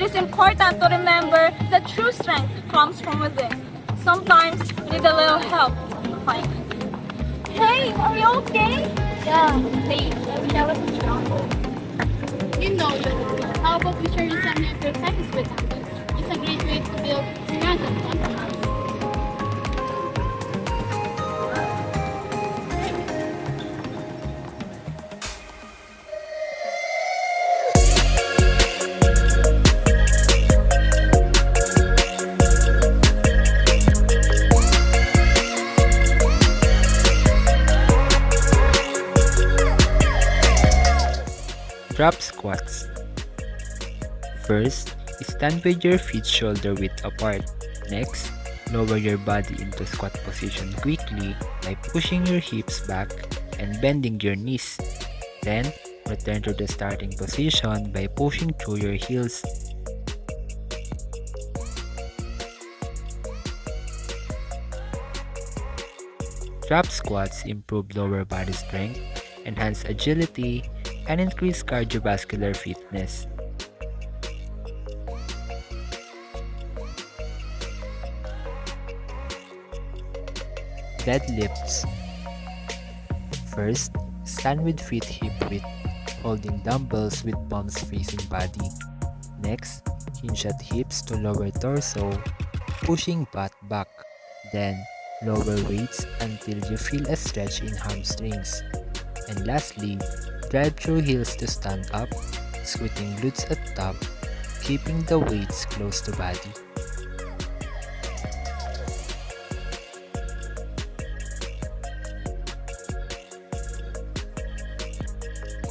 is important to remember that true strength comes from within. Sometimes we need a little help to find it. Hey, are you okay? Yeah, hey, I wish I was strong. You know, how about we share some new exercises with others? It's a great way to build strength and confidence. Drop squats. First, stand with your feet shoulder width apart. Next, lower your body into squat position quickly by pushing your hips back and bending your knees. Then, return to the starting position by pushing through your heels. Drop squats improve lower body strength, enhance agility, and increase cardiovascular fitness. Deadlifts. First, stand with feet hip width, holding dumbbells with palms facing body. Next, hinge at hips to lower torso, pushing butt back. Then, lower weights until you feel a stretch in hamstrings. And lastly, drive through heels to stand up, squeezing glutes at top, keeping the weights close to body.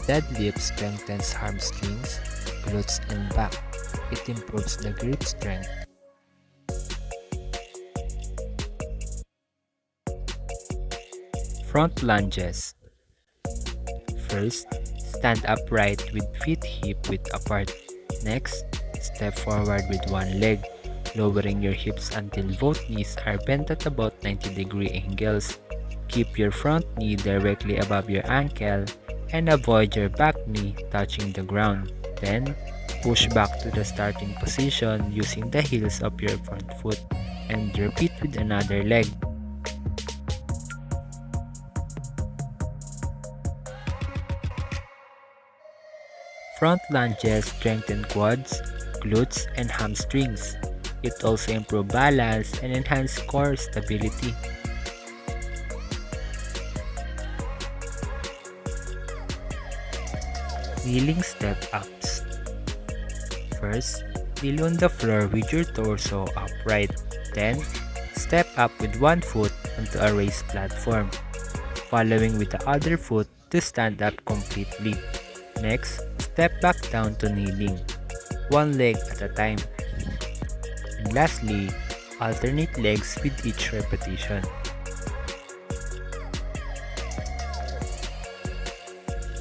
Deadlift strengthens hamstrings, glutes, and back. It improves the grip strength. Front lunges. First, stand upright with feet hip width apart. Next, step forward with one leg, lowering your hips until both knees are bent at about 90-degree angles. Keep your front knee directly above your ankle and avoid your back knee touching the ground. Then, push back to the starting position using the heels of your front foot and repeat with another leg. Front lunges strengthen quads, glutes, and hamstrings. It also improves balance and enhances core stability. Kneeling step-ups. First, kneel on the floor with your torso upright. Then, step up with one foot onto a raised platform, following with the other foot to stand up completely. Next, step back down to kneeling, one leg at a time. And lastly, alternate legs with each repetition.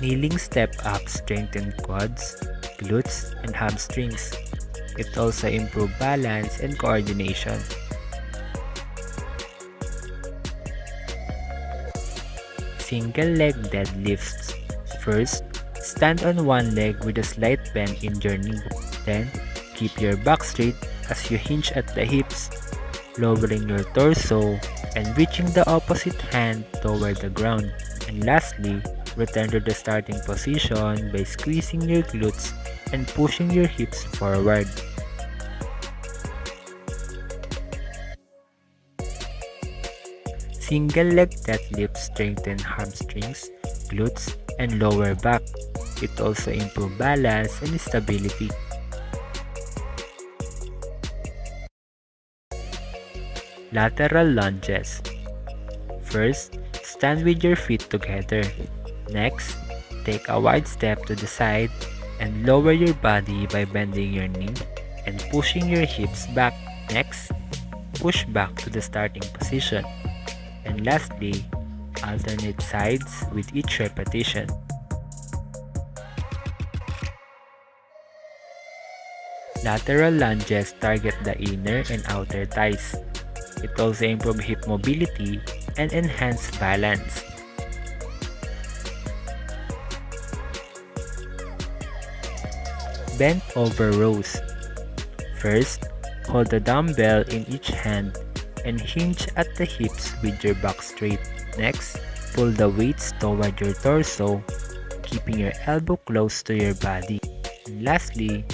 Kneeling step-ups strengthen quads, glutes, and hamstrings. It also improves balance and coordination. Single leg deadlifts. First, stand on one leg with a slight bend in your knee. Then, keep your back straight as you hinge at the hips, lowering your torso and reaching the opposite hand toward the ground. And lastly, return to the starting position by squeezing your glutes and pushing your hips forward. Single leg deadlifts strengthen hamstrings, glutes, and lower back. It also improves balance and stability. Lateral lunges. First, stand with your feet together. Next, take a wide step to the side and lower your body by bending your knee and pushing your hips back. Next, push back to the starting position. And lastly, alternate sides with each repetition. Lateral lunges target the inner and outer thighs. It also improves hip mobility and enhances balance. Bent over rows. First, hold the dumbbell in each hand and hinge at the hips with your back straight. Next, pull the weights toward your torso, keeping your elbow close to your body. And lastly,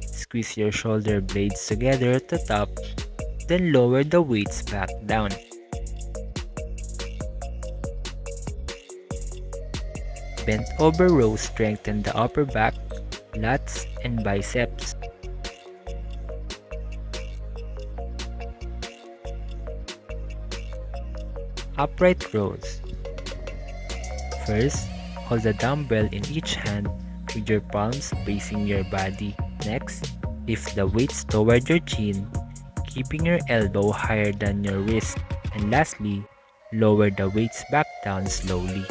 squeeze your shoulder blades together at the top, then lower the weights back down. Bent over rows strengthen the upper back, lats, and biceps. Upright rows. First, hold the dumbbell in each hand with your palms facing your body. Next, lift the weights toward your chin, keeping your elbow higher than your wrist. And lastly, lower the weights back down slowly.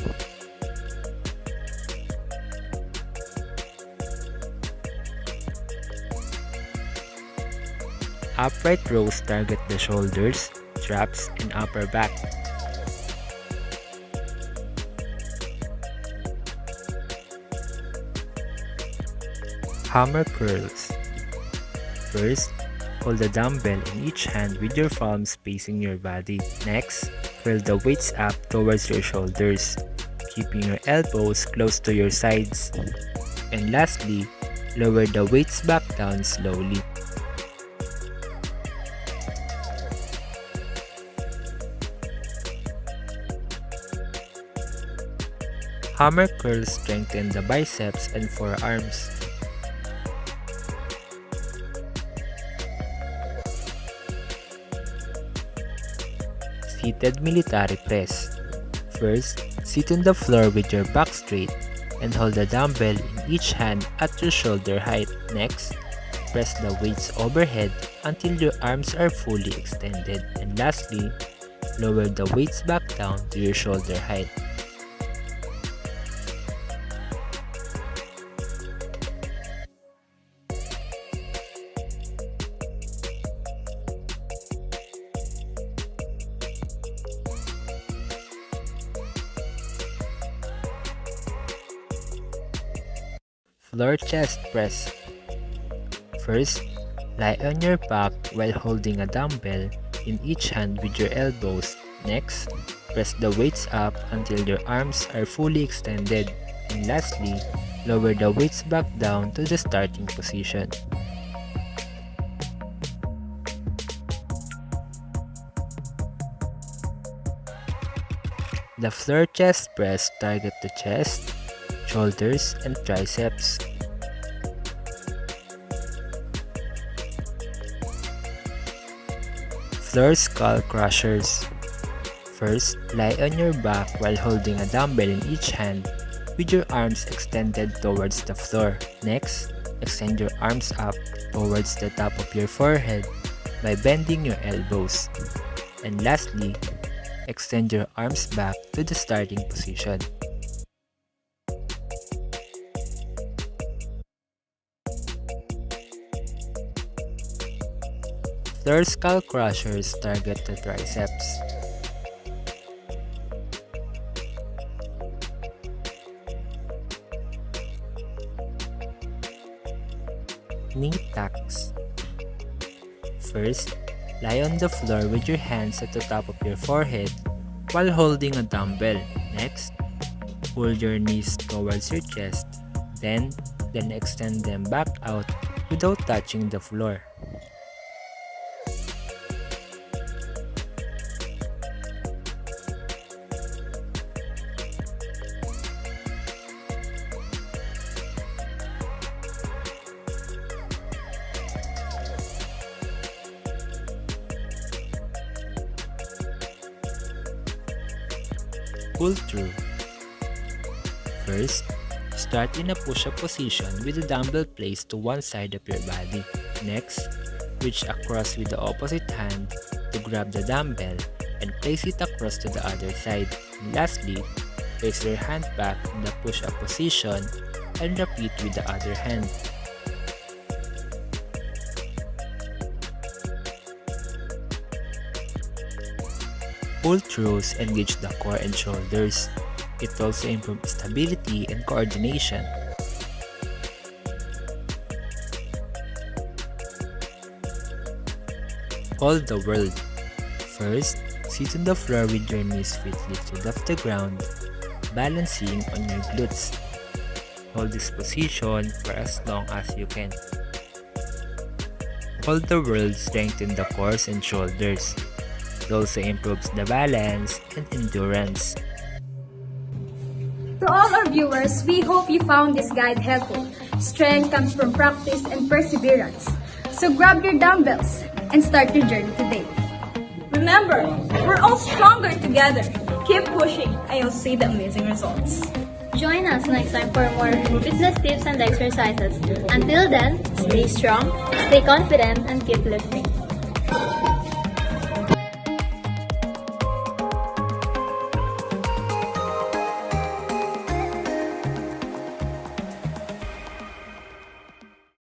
Upright rows target the shoulders, traps, and upper back. Hammer curls. First, hold the dumbbell in each hand with your palms facing your body. Next, curl the weights up towards your shoulders, keeping your elbows close to your sides. And lastly, lower the weights back down slowly. Hammer curls strengthen the biceps and forearms. Seated military press. First, sit on the floor with your back straight and hold the dumbbell in each hand at your shoulder height. Next, press the weights overhead until your arms are fully extended. And lastly, lower the weights back down to your shoulder height. Floor chest press. First, lie on your back while holding a dumbbell in each hand with your elbows. Next, press the weights up until your arms are fully extended. And lastly, lower the weights back down to the starting position. The floor chest press target the chest, shoulders, and triceps. Floor skull crushers. First, lie on your back while holding a dumbbell in each hand with your arms extended towards the floor. Next, extend your arms up towards the top of your forehead by bending your elbows. And lastly, extend your arms back to the starting position. Floor skull crushers target the triceps. Knee tucks. First, lie on the floor with your hands at the top of your forehead while holding a dumbbell. Next, pull your knees towards your chest, then extend them back out without touching the floor. Pull through. First, start in a push-up position with the dumbbell placed to one side of your body. Next, reach across with the opposite hand to grab the dumbbell and place it across to the other side. And lastly, place your hand back in the push-up position and repeat with the other hand. Pull-throughs engage the core and shoulders. It also improves stability and coordination. Hold the world. First, sit on the floor with your knees feet lifted off the ground, balancing on your glutes. Hold this position for as long as you can. Hold the world, strengthen the core and shoulders. It also improves the balance and endurance. To all our viewers, we hope you found this guide helpful. Strength comes from practice and perseverance. So grab your dumbbells and start your journey today. Remember, we're all stronger together. Keep pushing and you'll see the amazing results. Join us next time for more fitness tips and exercises. Until then, stay strong, stay confident, and keep lifting.